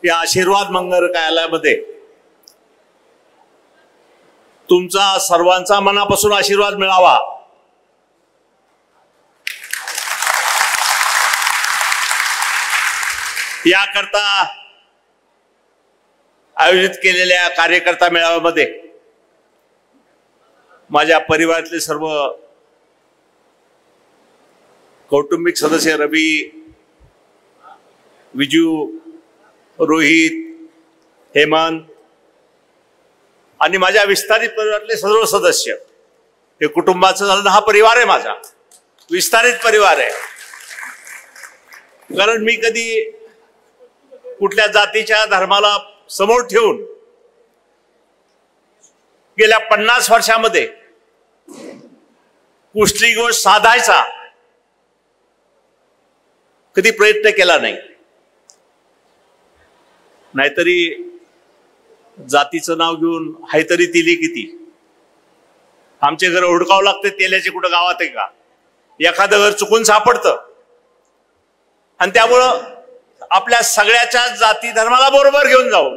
या आशीर्वाद मंगल कार्यालयामध्ये तुमचा सर्वांचा मनापासून आशीर्वाद मिळावा याकरता आयोजित केलेल्या कार्यकर्ता मेळाव्यामध्ये माझ्या परिवारातले सर्व कौटुंबिक सदस्य रवी, विजू, रोहित, हेमंत आणि माझ्या विस्तारित परिवारातले सर्व सदस्य, हे कुटुंबाचं झालं, हा परिवार आहे माझा, विस्तारित परिवार आहे. कारण मी कधी कुठल्या जातीच्या धर्माला समोर ठेवून गेल्या 50 वर्षामध्ये कुठली गोष्ट साधायचा कधी प्रयत्न केला नाही. नाहीतरी जातीचं नाव घेऊन हाय तरी तिली किती, आमचे घर हुडकावं लागते तेल्याचे कुठं गावात आहे का, एखादं घर चुकून सापडतं. आणि त्यामुळं आपल्या सगळ्याच्या जाती धर्माला बरोबर घेऊन जाऊ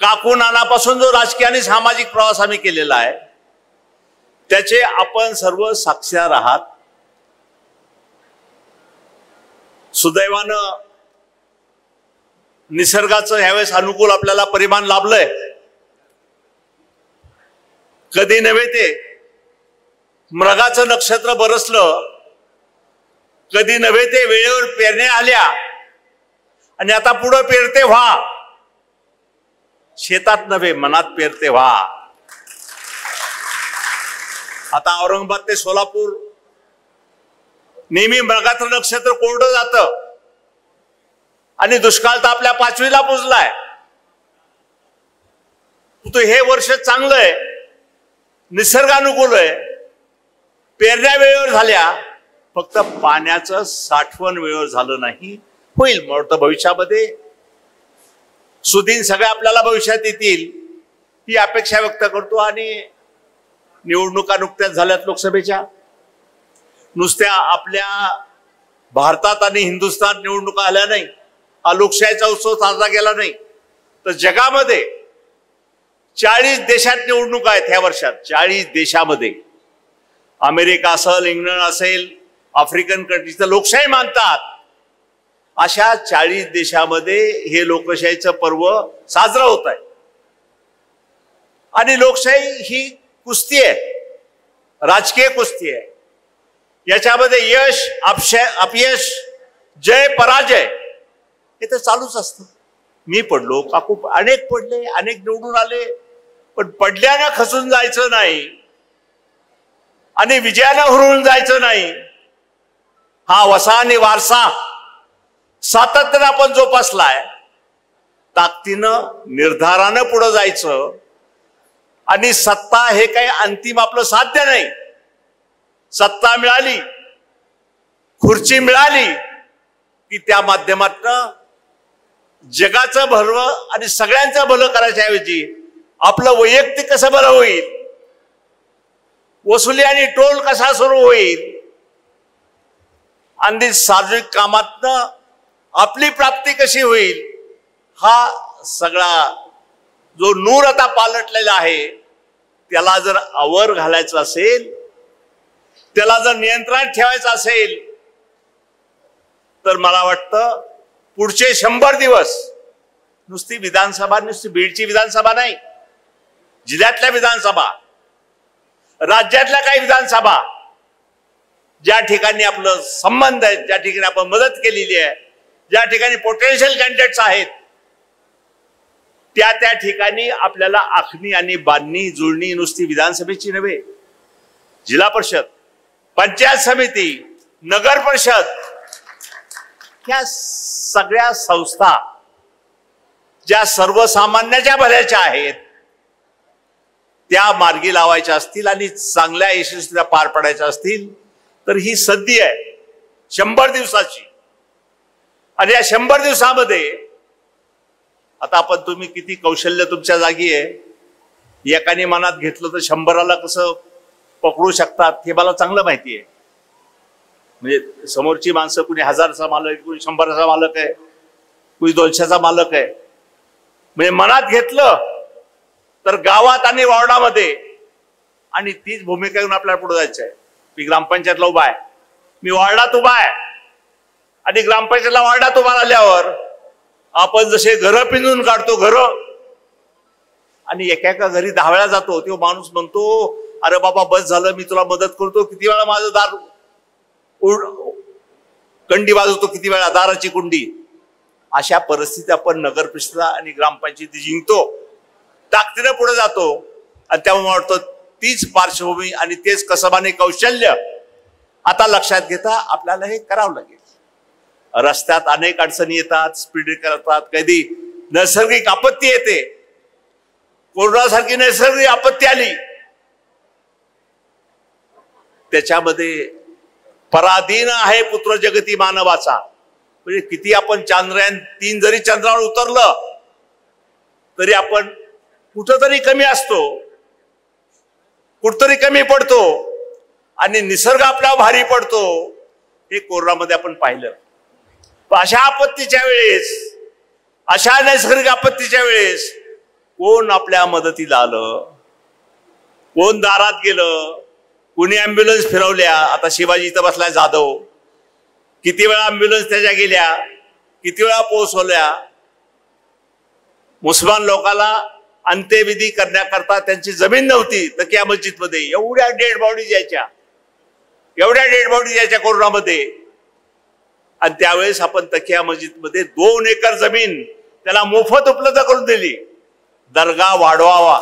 काकू नानापासून जो राजकीय आणि सामाजिक प्रवास आम्ही केलेला आहे त्याचे आपण सर्व साक्षीदार आहात. सुदैवानं निसर्गाचं ह्यावेळेस अनुकूल आपल्याला परिमाण लाभलंय. कधी नव्हे ते मृगाचं नक्षत्र बरसलं, कधी नव्हे ते वेळेवर पेरण्या आल्या आणि आता पुढे पेरते व्हा, शेतात नव्हे मनात पेरते व्हा. आता औरंगाबाद ते सोलापूर नेहमी मृगाचं नक्षत्र कोरडं जातं आणि दुष्काळ तर आपल्या 5वीला पुजलाय. तो हे वर्ष चांगलं आहे, निसर्गानुकूल आहे, पेरण्या वेळेवर झाल्या, फक्त पाण्याचं साठवण वेळेवर झालं नाही. होईल मोठं भविष्यामध्ये, सुदीन सगळ्या आपल्याला भविष्यात येतील ही अपेक्षा व्यक्त करतो. आणि निवडणुका नुकत्याच झाल्यात लोकसभेच्या, नुसत्या आपल्या भारतात आणि हिंदुस्थान निवडणुका आल्या नाही, हा लोकशाहीचा उत्सव साजरा केला नाही, तर जगामध्ये 40 देशात निवडणुका आहेत ह्या वर्षात. 40 देशामध्ये, अमेरिका असेल, इंग्लंड असेल, आफ्रिकन कंट्रीज तर लोकशाही मानतात. अशा 40 देशामध्ये हे लोकशाहीचं पर्व साजरं होत आहे. आणि लोकशाही ही कुस्ती आहे, राजकीय कुस्ती आहे. याच्यामध्ये यश अपयश, जय पराजय हे तर चालूच असतं. मी पडलो, काकू अनेक पडले, अनेक निवडून आले, पण पडल्यानं खचून जायचं नाही आणि विजयानं हुरळून जायचं नाही. हा वसा आणि वारसा सातत्यानं आपण जोपासलाय. ताकदीनं निर्धारानं पुढे जायचं. आणि सत्ता हे काही अंतिम आपलं साध्य नाही. सत्ता मिळाली, खुर्ची मिळाली की त्या माध्यमातून जगाचं भलं आणि सगळ्यांचं भलं करायच्या ऐवजी आपलं वैयक्तिक कसं भलं होईल, वसुली आणि टोल कसा सुरू होईल, आणि सार्वजनिक कामातनं आपली प्राप्ती कशी होईल, हा सगळा जो नूर आता पालटलेला आहे त्याला जर आवर घालायचं असेल, त्याला जर नियंत्रण ठेवायचं असेल, तर मला वाटतं पुढचे 100 दिवस नुसती विधानसभा, नुसती बीडची विधानसभा नाही, जिल्ह्यातल्या विधानसभा, राज्यातल्या काही विधानसभा ज्या ठिकाणी आपलं संबंध आहे, ज्या ठिकाणी आपण मदत केलेली आहे, ज्या ठिकाणी पोटेन्शियल कॅन्डिडेट्स आहेत, त्या ठिकाणी आपल्याला आखणी आणि बांधणी जुळणी नुसती विधानसभेची नव्हे, जिल्हा परिषद, पंचायत समिती, नगर परिषद, या सगळ्या संस्था ज्या सर्वसामान्याच्या भल्याच्या आहेत त्या मार्गी लावायच्या असतील आणि चांगल्या यशस्वीरित्या पार पडायच्या असतील तर ही संधी आहे 100 दिवसाची. आणि या 100 दिवसामध्ये आता आपण, तुम्ही किती कौशल्य तुमच्या जागी आहे, एकाने मनात घेतलं तर 100ला कसं पकडू शकतात हे मला चांगलं माहिती आहे. म्हणजे समोरची माणसं कुणी 1000चा मालक, कुणी 100चा मालक आहे, कुणी 200चा मालक आहे. म्हणजे मनात घेतलं तर गावात आणि वॉर्डामध्ये, आणि तीच भूमिका घेऊन आपल्याला पुढे जायचं आहे. मी ग्रामपंचायतला उभा आहे, मी वॉर्डात उभा आहे, आणि ग्रामपंचायतला वॉर्डात उभा राहिल्यावर आपण जसे घरं पिंजून काढतो घरं, आणि एका एका घरी 10 वेळा जातो, तो माणूस म्हणतो अरे बाबा बस झालं, मी तुला मदत करतो, किती वेळा माझं दार कंडी वाजवतो, किती वेळा दाराची कुंडी. अशा परिस्थितीत आपण नगर परिषद आणि ग्रामपंचायती जिंकतो, ताकदीने पुढे जातो. आणि त्यामुळे मला वाटतं तीच पार्श्वभूमी आणि तेच कसब आणि कौशल्य आता लक्षात घेता आपल्याला हे करावं लागेल. रस्त्यात अनेक अडचणी येतात, स्पीड करतात, कधी नैसर्गिक आपत्ती येते. कोरोनासारखी नैसर्गिक आपत्ती आली, त्याच्यामध्ये पराधीन आहे पुत्र जगती मानवाचा. म्हणजे किती आपण Chandrayaan-3 जरी चंद्रावर उतरलं तरी आपण कुठंतरी कमी असतो, कुठतरी कमी पडतो, आणि निसर्ग आपला भारी पडतो. हे कोरोनामध्ये आपण पाहिलं. अशा आपत्तीच्या वेळेस, अशा नैसर्गिक आपत्तीच्या वेळेस कोण आपल्या मदतीला आलं, कोण दारात गेलं, कुणी अँब्युलन्स फिरवल्या. आता शिवाजी इथं बसलाय जाधव, किती वेळा अँब्युलन्स त्याच्या गेल्या, किती वेळा पोहोचवल्या. मुसलमान लोकांना अंत्यविधी करण्याकरता त्यांची जमीन नव्हती, तकिया मस्जिदमध्ये एवढ्या डेड बॉडीज यायच्या, एवढ्या डेड बॉडीज यायच्या कोरोनामध्ये. आणि त्यावेळेस आपण तकिया मस्जिदमध्ये 2 एकर जमीन त्याला मोफत उपलब्ध करून दिली. दर्गा वाढवावा,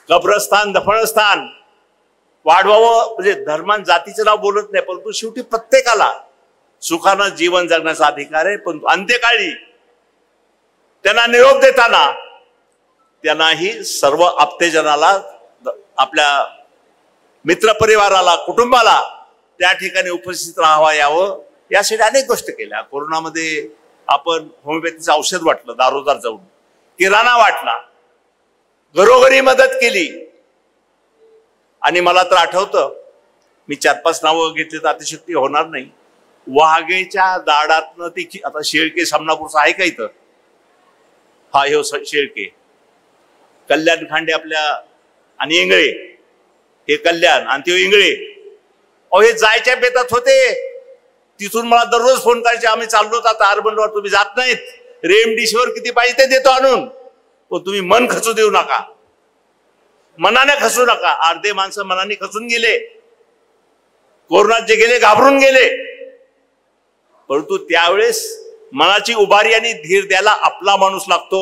कब्रस्तान दफनस्थान वाढवावं. म्हणजे धर्मान जातीचं नाव बोलत नाही, परंतु शेवटी प्रत्येकाला सुखानं जीवन जगण्याचा अधिकार आहे. पण अंत्यकाळी त्यांना निरोप देताना त्यांनाही सर्व आप्तेजनाला, आपल्या मित्रपरिवाराला, कुटुंबाला त्या ठिकाणी उपस्थित राहावा यावं, यासाठी अनेक गोष्टी केल्या. कोरोनामध्ये आपण होमिओपॅथीचं औषध वाटलं, दारोदार जाऊन किराणा वाटला, घरोघरी मदत केली. आणि मला तर आठवतं, मी 4-5 नावं घेतली तर अतिशक्ती होणार नाही. वाघेच्या दाडातनं ती, आता शेळके सामनापूरचा आहे का इथं, हा हे शेळके, कल्याण खांडे आपल्या, आणि इंगळे, हे कल्याण आणि ते इंगळे, अहो हे जायच्या बेतात होते. तिथून मला दररोज फोन करायचे, आम्ही चाललो आता अर्बनवर, तुम्ही जात नाहीत, रेमडिसिव्हिर किती पाहिजे ते देतो आणून, पण तुम्ही मन खचू देऊ नका, मनाने खचू नका. अर्धे माणसं मनाने खचून गेले, कोरोनात जे गेले घाबरून गेले. परंतु त्यावेळेस मनाची उभारी आणि धीर द्यायला आपला माणूस लागतो.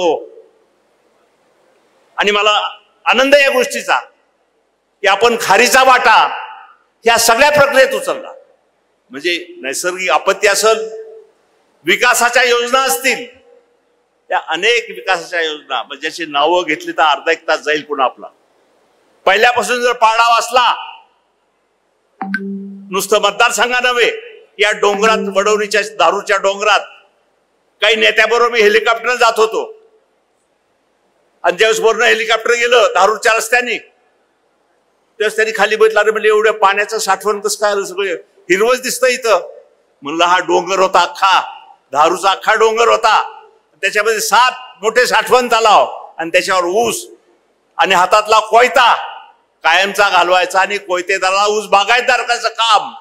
आणि मला आनंद या गोष्टीचा की आपण खारीचा वाटा या सगळ्या प्रक्रियेत उचलला. म्हणजे नैसर्गिक आपत्ती असेल, विकासाच्या योजना असतील, त्या अनेक विकासाच्या योजना, ज्याची नावं घेतली तर अर्धा 1 तास जाईल पुन्हा आपला. पहिल्यापासून जर पाडा वाचला, नुसतं मतदारसंघा नव्हे, या डोंगरात, वडवणीच्या दारूच्या डोंगरात काही नेत्याबरोबर मी हेलिकॉप्टर जात होतो. आणि ज्यावेळेस वरनं हेलिकॉप्टर गेलं दारूच्या रस्त्याने, त्यावेळेस त्यांनी खाली बघितलं, अरे म्हणजे एवढ्या पाण्याचं साठवण कसं काय, सगळं हिरवच दिसतं इथं. म्हणलं हा डोंगर होता अख्खा, दारूचा अख्खा डोंगर होता, त्याच्यामध्ये 7 मोठे साठवण तलाव, आणि त्याच्यावर ऊस, आणि हातातला कोयता कायमचा घालवायचा, आणि कोयतेदाराला ऊस बागायतदार करायचं काम.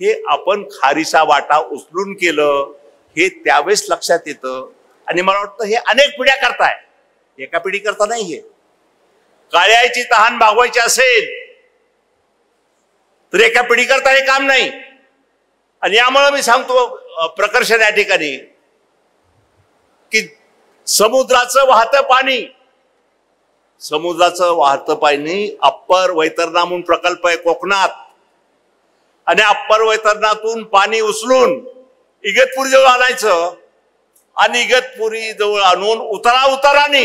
हे आपण खारीचा वाटा उचलून केलं, हे त्यावेळेस लक्षात येतं. आणि मला वाटतं हे अनेक पिढ्या करताय, एका पिढी करता नाही. हे काळ्याची तहान भागवायची असेल तर एका पिढी करता हे काम नाही. आणि यामुळे मी सांगतो प्रकर्षण या ठिकाणी की समुद्राचं वाहतं पाणी, समुद्राचं वाहतं पाणी अप्पर वैतरणा म्हणून प्रकल्प आहे कोकणात, आणि अप्पर वैतरणातून पाणी उचलून इगतपुरी जवळ आणायचं, आणि इगतपुरी जवळ आणून उताराने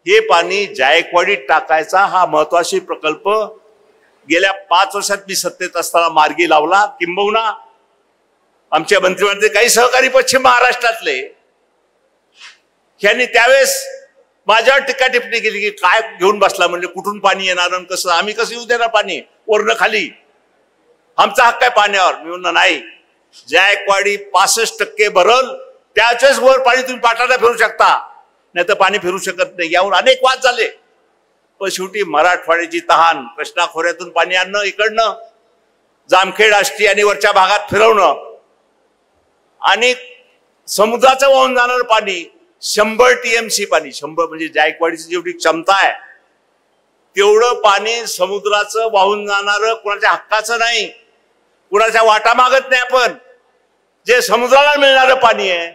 हे पाणी जायकवाडीत टाकायचा. हा महत्वाचा प्रकल्प गेल्या 5 वर्षात मी सत्तेत असताना मार्गी लावला. किंबहुना आमच्या मंत्रिमंडळाचे काही सहकारी पश्चिम महाराष्ट्रातले यांनी त्यावेळेस माझ्यावर टीका टिप्पणी केली की काय घेऊन बसला, म्हणजे कुठून पाणी येणार आणि कसं, आम्ही कसं येऊ देणार पाणी वरनं खाली, आमचा हक्क आहे पाण्यावर. मी म्हणलं नाही, जायकवाडी 65% भरल त्याच्याच वर पाणी तुम्ही पाटाला फिरू शकता, नाही तर पाणी फिरू शकत नाही. यावर अनेक वाद झाले. पण शेवटी मराठवाड्याची तहान, कृष्णा खोऱ्यातून पाणी आणणं, इकडनं जामखेड, आष्टी आणि वरच्या भागात फिरवणं, आणि समुद्राचं वाहून जाणारं पाणी 100 TMC पाणी, 100 म्हणजे जायकवाडीची जेवढी क्षमता आहे तेवढं पाणी समुद्राचं वाहून जाणारं, कुणाच्या हक्काचं नाही, कुणाच्या वाटा मागत नाही आपण, जे समुद्राला मिळणारं पाणी आहे.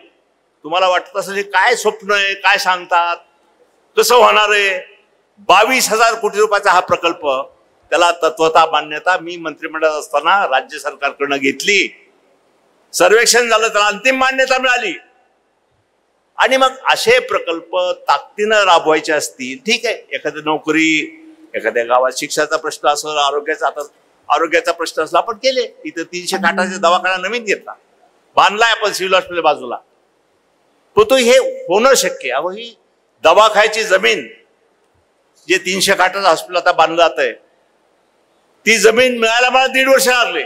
तुम्हाला वाटत असेल हे काय स्वप्न आहे, काय सांगतात, कसं होणार आहे? 22,000 कोटी रुपयाचा हा प्रकल्प, त्याला तत्वता मान्यता मी मंत्रिमंडळात असताना राज्य सरकारकडनं घेतली. सर्वेक्षण झालं, त्याला अंतिम मान्यता मिळाली. आणि मग असे प्रकल्प ताकदीनं राबवायचे असतील, ठीक आहे, एखादी नोकरी, एखाद्या गावात शिक्षणाचा प्रश्न असेल, आरोग्याचा प्रश्न असला, आपण केले. इथं 300 खाटाचा दवाखाना नवीन घेतला, बांधलाय आपण सिव्हिल हॉस्पिटल बाजूला. तो हे होणं शक्य. अहो, ही दवाखान्याची जमीन, जे 300 खाटाचं हॉस्पिटल आता बांधलं जात आहे, ती जमीन मिळायला मला 1.5 वर्ष लागले.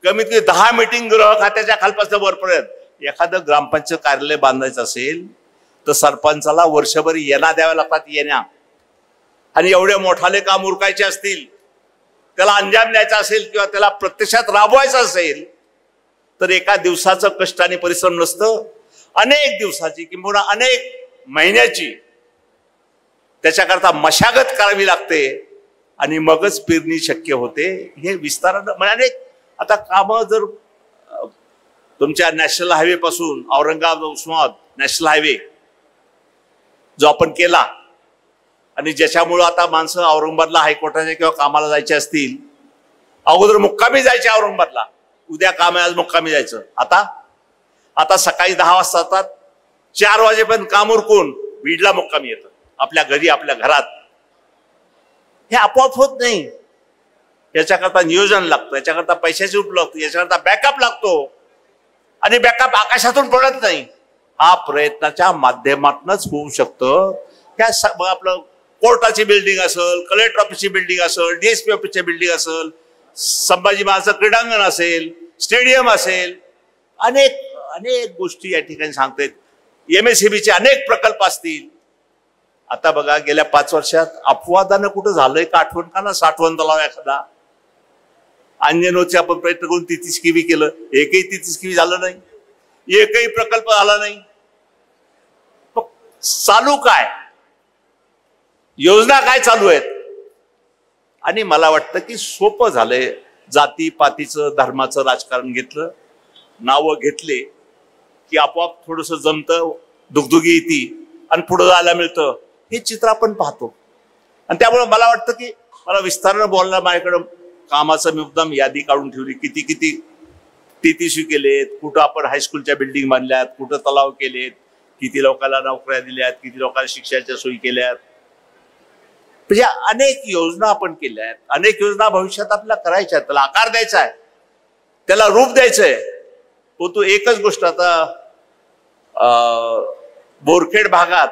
कमीत कमी 10 मीटिंग गृह खात्याच्या खालपासून वरपर्यंत. एखादं ग्रामपंचायत कार्यालय बांधायचं असेल तर सरपंचाला वर्षभर येणा द्याव्या लागतात, येण्या. आणि एवढे मोठाले काम उरकायचे असतील, त्याला अंजाम द्यायचा असेल किंवा त्याला प्रत्यक्षात राबवायचं असेल तर एका दिवसाचं कष्ट आणि परिश्रम नसतं, अनेक दिवसाची किंबहुना अनेक महिन्याची त्याच्याकरता मशागत करावी लागते आणि मगच पेरणी शक्य होते. हे विस्तारानं म्हणजे आता कामं जर तुमच्या नॅशनल हायवे पासून औरंगाबाद उस्मानाबाद नॅशनल हायवे जो आपण केला, आणि ज्याच्यामुळं आता माणसं औरंगाबादला हायकोर्टाच्या किंवा कामाला जायचे असतील, अगोदर मुक्कामी जायचे औरंगाबादला, उद्या काम आहे आज मुक्कामी जायचं. आता सकाळी 10 वाजता जातात, 4 वाजेपर्यंत काम उरकून बीडला मुक्कामी येतं, आपल्या घरी, आपल्या घरात. हे आपोआप होत नाही. याच्याकरता नियोजन लागतं, याच्याकरता पैशाची उपलब्ध, याच्याकरता बॅकअप लागतो. आणि बॅकअप आकाशातून पडत नाही, हा प्रयत्नाच्या माध्यमातूनच होऊ शकतं. त्या आपलं कोर्टाची बिल्डिंग असेल, कलेक्टर ऑफिसची बिल्डिंग असेल, DSP ऑफिसची बिल्डिंग असेल, संभाजी महाराजांचं क्रीडांगण असेल, स्टेडियम असेल, अनेक अनेक गोष्टी या ठिकाणी सांगतात. MSEBचे अनेक प्रकल्प असतील. आता बघा, गेल्या 5 वर्षात अपवादानं कुठं झालंय का आठवण का ना, साठवण तलाव एखादा, अंजनोचे आपण प्रयत्न करून 33 किवी केलं, एकही 33 किवी झालं नाही, एकही प्रकल्प झाला नाही. चालू काय, योजना काय चालू आहेत? आणि मला वाटतं की सोपं झालंय. जातीपातीचं, धर्माचं राजकारण घेतलं, नावं घेतले की आपोआप थोडस जमतं, दुगदुगी येते आणि पुढे जायला मिळतं. हे चित्र आपण पाहतो. आणि त्यामुळे मला वाटतं की मला विस्तारानं बोलला, माझ्याकडं कामाचं मी मुद्दाम यादी काढून ठेवली, किती TTC केलेत, कुठं आपण हायस्कूलच्या बिल्डिंग बांधल्यात, कुठं तलाव केलेत, किती लोकांना नोकऱ्या दिल्यात, किती लोकांना शिक्षणाच्या सोयी केल्यात. म्हणजे अनेक योजना आपण केल्या आहेत, अनेक योजना भविष्यात आपल्याला करायच्या आहेत, त्याला आकार द्यायचा आहे, त्याला रूप द्यायचंय. तो एकच गोष्ट, आता बोरखेड भागात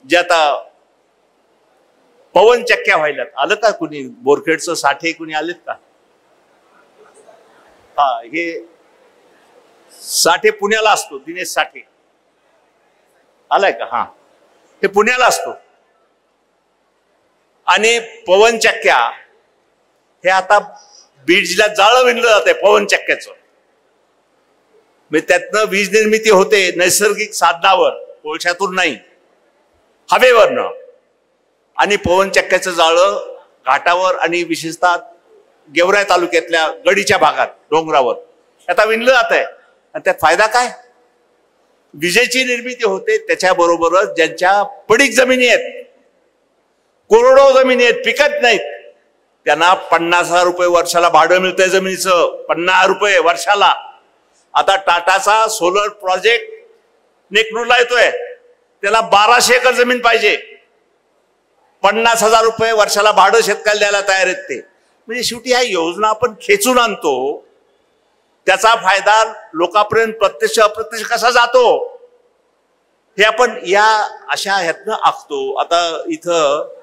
जे आता पवन चक्क्या व्हायल्यात, आलं का कुणी? बोरखेडचं साठे कुणी आलेत का? हा, हे साठे पुण्याला असतो, दिनेश साठे आलाय का? हा, हे पुण्याला असतो. आणि पवन चक्क्या हे आता बीड जिल्ह्यात जाळं विणलं जाते पवन चक्क्याचं. म्हणजे त्यातनं वीज निर्मिती होते नैसर्गिक साधनावर, कोळशातून नाही, हवेवरनं. आणि पवन चक्क्याचं जाळं घाटावर आणि विशेषतः गेवराई तालुक्यातल्या गडीच्या भागात, डोंगरावर आता विणलं जात आहे. आणि त्यात फायदा काय? विजेची निर्मिती होते, त्याच्याबरोबरच ज्यांच्या पडीक जमिनी आहेत, करोडो जमिनी आहेत, पिकत नाहीत, त्यांना 50,000 रुपये वर्षाला भाडं मिळतंय जमिनीचं, 50 रुपये वर्षाला. आता टाटाचा सोलर प्रोजेक्ट नेकनूरला येतोय, त्याला 1200 एकर जमीन पाहिजे, 50,000 रुपये वर्षाला भाडं शेतकऱ्याला द्यायला तयार आहेत ते. म्हणजे शेवटी ह्या योजना आपण खेचून आणतो, त्याचा फायदा लोकांपर्यंत प्रत्यक्ष अप्रत्यक्ष कसा जातो हे आपण या अशा ह्यातनं आखतो. आता इथं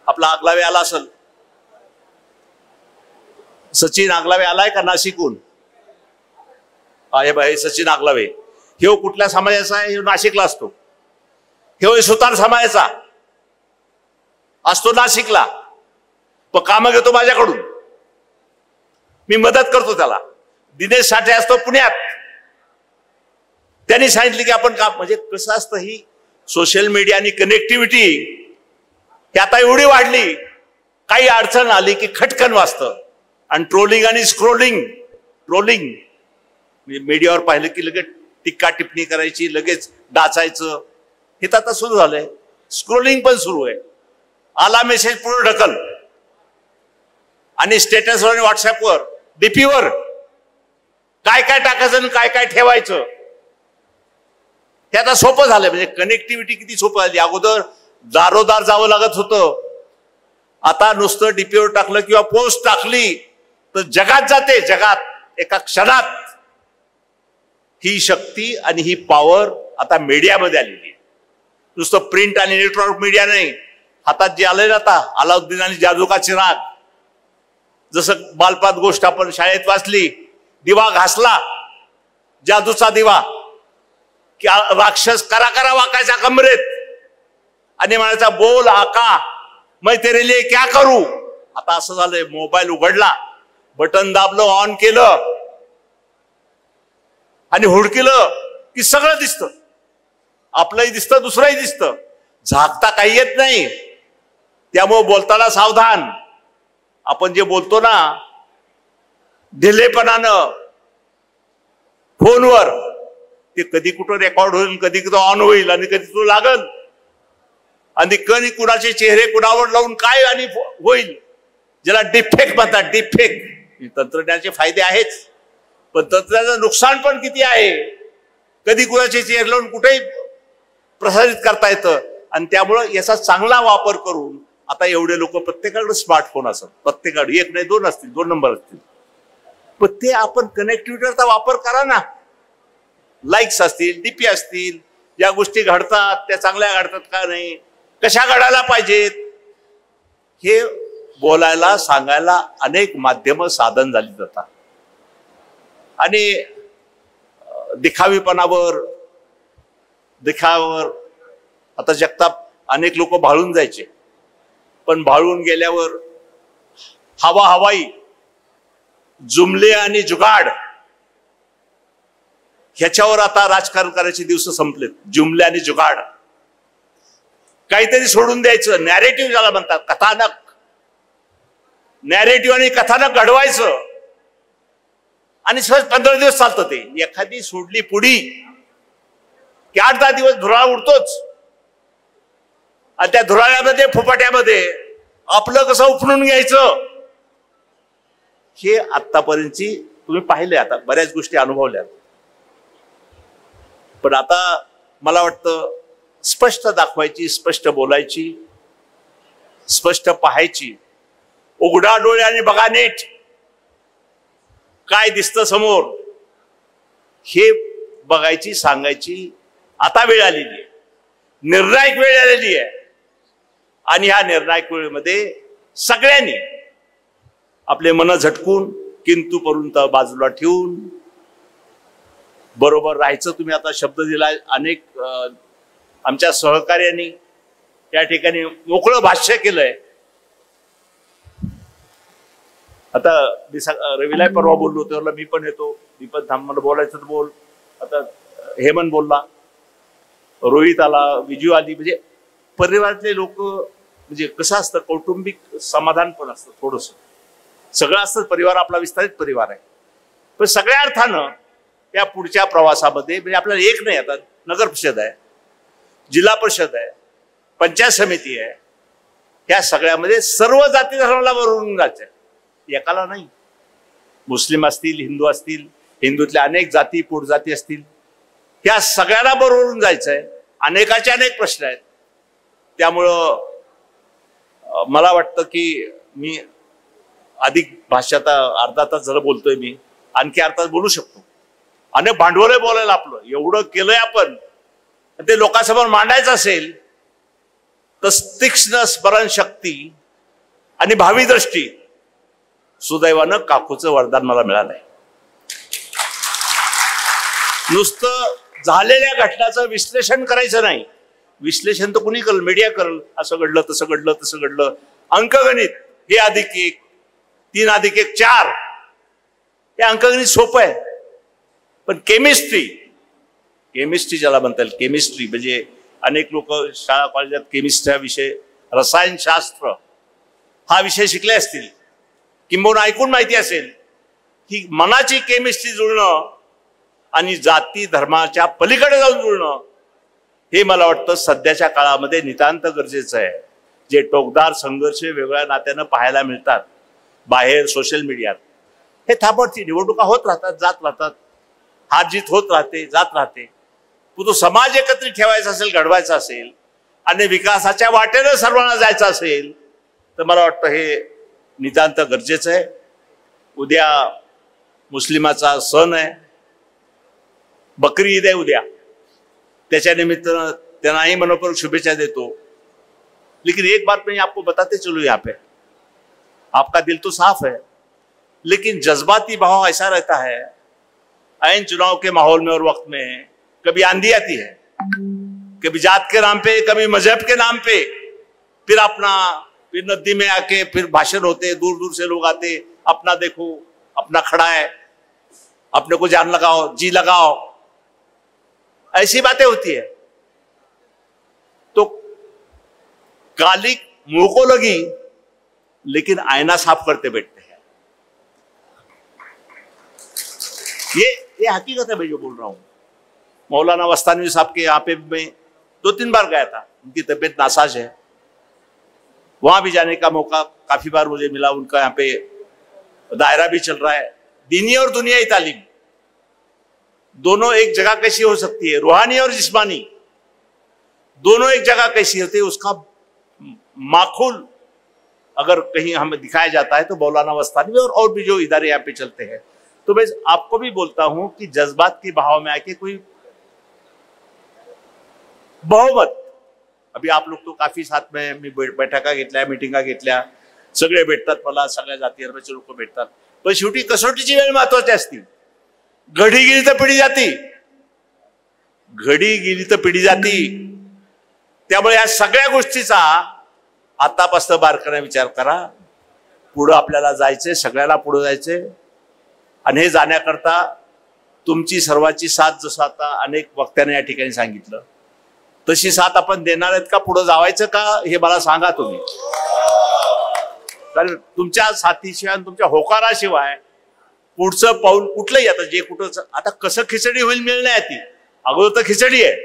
आपला आगलावे आला असेल, सचिन आगलावे आलाय का नाशिकहून? हे बाई सचिन आगलावे, हे कुठल्या समाजाचा आहे? हे नाशिकला असतो. हे सुतार समाजाचा असतो नाशिकला, पण कामं घेतो माझ्याकडून, मी मदत करतो त्याला. दिनेश साठे असतो पुण्यात, त्यांनी सांगितलं की आपण काम, म्हणजे कसं असतं ही सोशल मीडिया आणि कनेक्टिव्हिटी ही आता एवढी वाढली, काही अडचण आली की खटकन वाचतं. आणि ट्रोलिंग आणि स्क्रोलिंग, म्हणजे मीडियावर पाहिलं की लगेच टीका टिप्पणी करायची, लगेच डाचायचं, हे तर आता सुरू झालंय. स्क्रोलिंग पण सुरू आहे. आला मेसेज पुढे ढकल, आणि स्टेटसवर आणि व्हॉट्सअपवर डीपीवर काय काय टाकायचं आणि काय काय ठेवायचं हे आता सोपं झालंय. म्हणजे कनेक्टिव्हिटी किती सोपं झाली. अगोदर दारोदार जावं लागत होतं, आता नुसतं डीपीवर टाकलं किंवा पोस्ट टाकली तर जगात जाते. जगात एका क्षणात. ही शक्ती आणि ही पॉवर आता मीडियामध्ये आलेली आहे. नुसतं प्रिंट आणि इलेक्ट्रॉनिक मीडिया नाही, हातात जे आलंय ना आता, अलाउद्दीन आणि जादू का चिराग, जसं बालपात गोष्ट आपण शाळेत वाचली, दिवा घासला जादूचा दिवा की राक्षस करा करा वाकायचा कमरेत आणि म्हणायचा बोल आका मैं तेरे लिए क्या करू. आता असं झालंय, मोबाईल उघडला, बटन दाबलं, ऑन केलं आणि हुडकिलं की सगळं दिसतं. आपलंही दिसतं, दुसरंही दिसतं. झाकता काही येत नाही. त्यामुळे बोलताना सावधान. आपण जे बोलतो ना ढिलेपणानं फोनवर, ते कधी कुठं रेकॉर्ड होईल, कधी कुठं ऑन होईल आणि कधी तो लागल, आणि कधी कुणाचे चेहरे कुणावर लावून काय आणि होईल, ज्याला डिफेक्ट म्हणतात. डिफेक्ट. तंत्रज्ञानाचे फायदे आहेच, पण तंत्रज्ञानाचं नुकसान पण किती आहे. कधी कुणाचे चेहरे लावून कुठेही प्रसारित करता येतं. आणि त्यामुळं याचा चांगला वापर करून आता एवढे लोक, प्रत्येकाकडे स्मार्टफोन असतात, प्रत्येकाकडे एक नाही दोन असतील, 2 नंबर असतील, पण ते आपण कनेक्टिव्हिटीचा वापर करा ना. लाईक्स असतील, डीपी असतील, ज्या गोष्टी घडतात त्या चांगल्या घडतात का नाही, कशा घडायला पाहिजेत, हे बोलायला सांगायला अनेक माध्यम साधन झाली जातात. आणि दिखावीपणावर आता जगताप अनेक लोक भाळून जायचे, पण भाळून गेल्यावर हवाई जुमले आणि जुगाड ह्याच्यावर आता राजकारण करायचे दिवस संपलेत. जुमले आणि जुगाड, काहीतरी सोडून द्यायचं. नॅरेटिव्ह ज्याला म्हणतात, कथानक. नॅरेटिव्ह आणि कथानक घडवायचं आणि सहज 15 दिवस चालतं ते. एखादी सोडली पुढी की 8-10 दिवस धुराळा उडतोच. आणि त्या धुराळ्यामध्ये, फुपाट्यामध्ये आपलं कसं उपणून घ्यायचं, हे आतापर्यंतची तुम्ही पाहिले. आता बऱ्याच गोष्टी अनुभवल्या, पण आता मला वाटतं स्पष्ट दाखवायची, स्पष्ट बोलायची, स्पष्ट पाहायची. उघडा डोळे आणि बघा नीट काय दिसतं समोर, हे बघायची, सांगायची आता वेळ आलेली आहे. निर्णायक वेळ आलेली आहे. आणि ह्या निर्णायक वेळेमध्ये सगळ्यांनी आपले मन झटकून, किंतु पर्यंत बाजूला ठेवून बरोबर राहायचं. तुम्ही आता शब्द दिलाय, अनेक आमच्या सहकार्यांनी या ठिकाणी मोकळं भाष्य केलंय. आता रविला परवा बोललो त्याला, मी पण येतो, मी पण थांब, मला बोलायचं तर बोल. आता हेमंत बोलला, रोहित आला, विजू आली. म्हणजे परिवारातले लोक, म्हणजे कसं असतं, कौटुंबिक समाधान पण असतं थोडंसं. सगळं असतं, परिवार आपला विस्तारित परिवार आहे. पण सगळ्या अर्थानं या पुढच्या प्रवासामध्ये म्हणजे आपल्याला एक नाही, आता नगर परिषद आहे, जिल्हा परिषद आहे, पंचायत समिती आहे, या सगळ्यामध्ये सर्व जाती धर्माला बरोबरून जायचं आहे, एकाला नाही. मुस्लिम असतील, हिंदू असतील, हिंदूतल्या अनेक जाती पोटजाती असतील, या सगळ्यांना बरोबरून जायचंय. अनेकाचे अनेक प्रश्न आहेत. त्यामुळं मला वाटतं की मी अधिक भाषा, आता अर्धा तास झालं बोलतोय मी, आणखी अर्धा तास बोलू शकतो. आणि भांडवल आहे बोलायला. आपलं एवढं केलंय आपण, ते लोकांसमोर मांडायचं असेल तर तीक्ष्ण स्मरण शक्ती आणि भावी दृष्टी सुदैवानं काकूचं वरदान मला मिळालंय. नुसतं झालेल्या घटनाचं विश्लेषण करायचं नाही. विश्लेषण तर कुणी करेल, मीडिया करेल. असं घडलं, तसं घडलं, तसं घडलं. अंकगणित हे अधिक 1, 3 अधिक 1 4, हे अंकगणित सोपं आहे. पण केमिस्ट्री ज्याला म्हणता येईल, केमिस्ट्री म्हणजे अनेक लोक शाळा कॉलेजात केमिस्ट्री हा विषय, रसायनशास्त्र हा विषय शिकले असतील, किंबहुना ऐकून माहिती असेल की मनाची केमिस्ट्री जुळणं आणि जाती धर्माच्या पलीकडे जाऊन जुळणं हे मला वाटतं सध्याच्या काळामध्ये नितांत गरजेचं आहे. जे टोकदार संघर्ष वेगळ्या नात्यानं पाहायला मिळतात बाहेर सोशल मीडियात, हे थांबवती. निवडणुका होत राहतात, जात राहतात, हार जीत होत राहते, जात राहते. तो समाज एकत्रित ठेवायचा असेल, घडवायचा असेल आणि विकासाच्या वाटेनं सर्वांना जायचं असेल तर मला वाटतं हे नितांत गरजेचं आहे. उद्या मुस्लिमाचा सण आहे, बकरी ईद आहे उद्या. त्याच्या निमित्तानं त्यांनाही मनोपूर्वक शुभेच्छा देतो. लेकिन एक बात मैं आपको बताते चलूं, यहाँ पे आपका दिल तो साफ है, लेकिन जज्बाती भाव ऐसा रहता है ऐन चुनाव के माहौल में और वक्त में. कभी आंधी आती है, कभी जात के नाम पे, कभी मजहब के नाम पे, फिर नदी में आके फिर भाषण होते, दूर दूर से लोग आते, अपना देखो, अपना खड़ा है, अपने को जान लगाओ, जी लगाओ, ऐसी बातें होती है. तो काली मुंह को लगी लेकिन आईना साफ करते बैठते हैं. ये हकीकत है मैं जो बोल रहा हूं. मौलाना वस्तानवी साहब के यहाँ पे मैं 2-3 बार गया था. उनकी तबीयत नासाज है, वहां भी जाने का मौका काफी बार मुझे मिला. उनका यहाँ पे दायरा भी चल रहा है. दीनी और दुनियाई तालीम दोनों एक जगह कैसी हो सकती है, रूहानी और जिस्मानी दोनों एक जगह कैसी होती है, उसका माखूल अगर कहीं हमें दिखाया जाता है तो मौलाना वस्तानवी और भी जो इदारे यहाँ पे चलते हैं. तो मैं आपको भी बोलता हूं कि जज्बात के बहाव में आके कोई बहुमत, अभी आप लोग तो काफी साथ में मी बैठका घेतल्या, मिटिंगा घेतल्या, सगळे भेटतात मला, सगळ्या जाती धर्माचे लोक भेटतात. पण शेवटी कसोटीची वेळ महत्वाची असते. घडी गेली तर पिढी जाती, घडी गेली तर पिढी जाती. त्यामुळे या सगळ्या गोष्टीचा आतापासून बारकाईने विचार करा. पुढं आपल्याला जायचंय, सगळ्याला पुढे जायचंय आणि हे जाण्याकरता तुमची सर्वांची साथ, जसं आता अनेक वक्त्यांनी या ठिकाणी सांगितलं तशी साथ आपण देणार आहेत का, पुढे जावायचं का, हे मला सांगा तुम्ही. कारण तुमच्या साथीशिवाय, तुमच्या होकाराशिवाय पुढचं पाऊल कुठलंही, आता जे कुठं आता कसं खिचडी होईल मिळ नाही ती. अगोदर तर खिचडी आहे,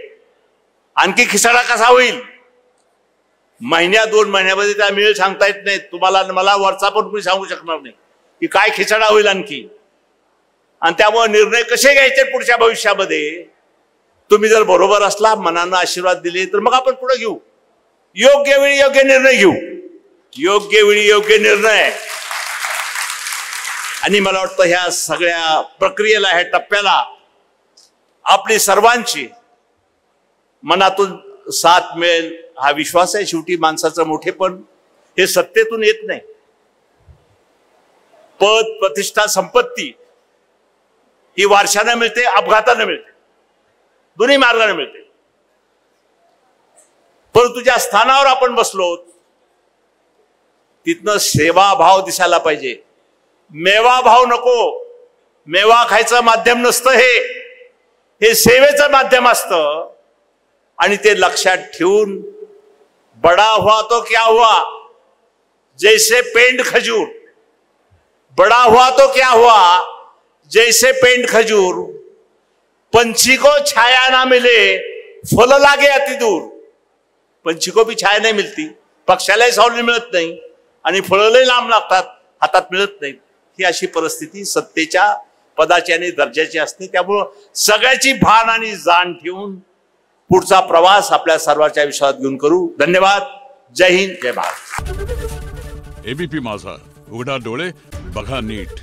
आणखी खिचडा कसा होईल 1-2 महिन्यामध्ये त्या मिळ सांगता येत नाही तुम्हाला, मला वरचा पण कोणी सांगू शकणार नाही की काय खिचडा होईल आणखी. आणि त्यामुळे निर्णय कसे घ्यायचे पुढच्या भविष्यामध्ये, तुम्ही जर बरोबर असला, मनानं आशीर्वाद दिले तर मग आपण पुढे घेऊ. योग्य वेळी योग्य निर्णय घेऊ, योग्य वेळी योग्य निर्णय. आणि मला वाटतं ह्या सगळ्या प्रक्रियेला, ह्या टप्प्याला आपली सर्वांची मनातून साथ मिळेल हा विश्वास आहे. शेवटी माणसाचं मोठेपण हे सत्तेतून येत नाही. पद, प्रतिष्ठा, संपत्ती ही वारशाने मिळते, अपघाताने मिळते, दोन्ही मार्गाने मिळते. परंतु ज्या स्थानावर आपण बसलो तिथनं सेवाभाव दिसायला पाहिजे. मेवा भाव नको. मेवा खायचं माध्यम नसतं, हे सेवेचं माध्यम असतं. आणि ते लक्षात ठेवून बड़ा हुआ तो क्या हुआ, जैसे पेंड खजूर, बड़ा हुआ तो क्या हुआ जैसे पेंड खजूर, पंछी को छाया ना मिले फल लागे अति दूर. पंछी को भी छाया नाही मिळती, पक्षालाही सावली मिळत नाही आणि फळंही लांब लागतात, हातात मिळत नाहीत. ही अशी परिस्थिती सत्तेच्या, पदाची आणि दर्जाची असते. त्यामुळं सगळ्याची भान आणि जाण ठेवून पुढचा प्रवास आपल्या सर्वांच्या विश्वासात घेऊन करू. धन्यवाद. जय हिंद, जय भारत. एबीपी माझा, उघडा डोळे बघा नीट.